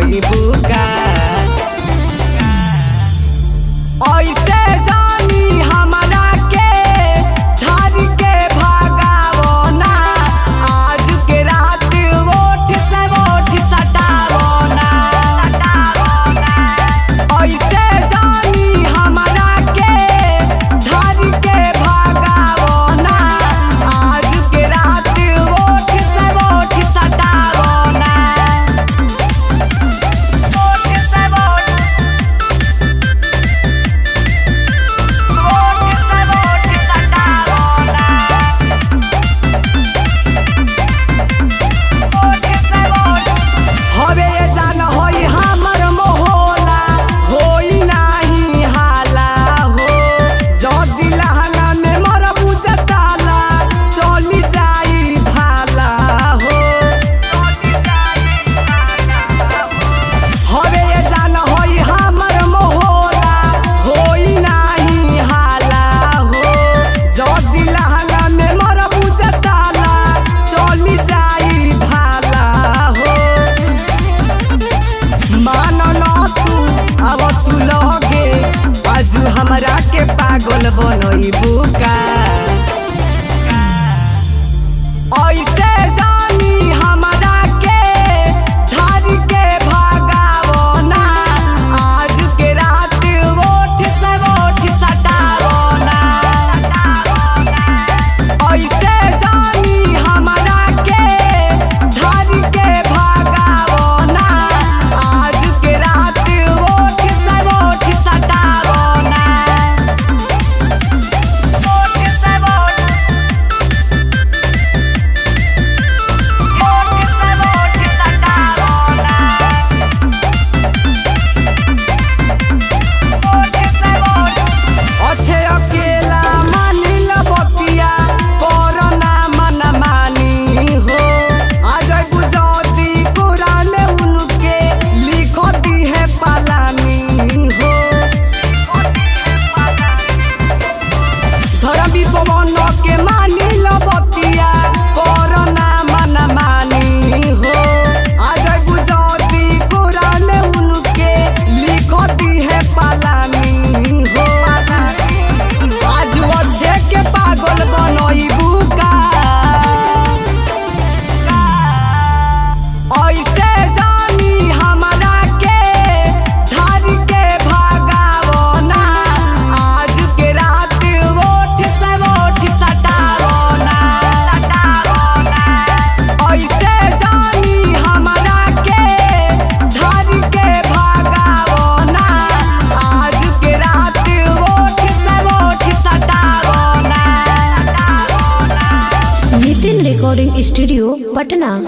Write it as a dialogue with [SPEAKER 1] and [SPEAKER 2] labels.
[SPEAKER 1] बनई बुका। ऐसे जानी हमरा के झाड़ के भागावो ना, आज के रात ओठ से ओठ सटावो ना। ऐसे जानी हमरा के झाड़ के भागावो ना, आज के रात ओठ से ओठ सटावो ना। ओठ से ओठ हवे ये जान होई हमर मोहला, होई नाही हाला हो। जदी लहंगा में मोर बुझताला, चली जाई भाला हो। हवे ये जान होई हमर मोहला, होई नाही हाला हो। जदी लहंगा में मोर बुझताला, चली जाई भाला हो। मानो न तू अब तू लगे, आजू हमरा के पागल बनई बुका। ऐसे जानी हमरा के झाड़ के भागावो ना, आज के रात ओठ से ओठ सटावो ना। ऐसे जानी हमरा के झाड़ के भागावो ना, आज के रात ओठ से ओठ सटावो ना। ओठ से ओठ सटावो ना। अच्छे अकेला मानिल बतिया, कोरोना मन मानी हो। आज गुजौती कुरान उनके लिखती है पालानी हो। धर्मी पवन के मानिल बतिया, कोरोना मन मानी हो। आज गुजौती कुरान उनके लिखती है पालानी हो। आज अच्छे के पागल बनई बुका। ऐसे जानी हमरा के झाड़ के भागावो ना, आज के रात ओठ से ओठ सटावो ना। ऐसे जानी हमरा के झाड़ के भागावो ना, आज के रात ओठ से ओठ सटावो ना।
[SPEAKER 2] Nitin recording studio Patna.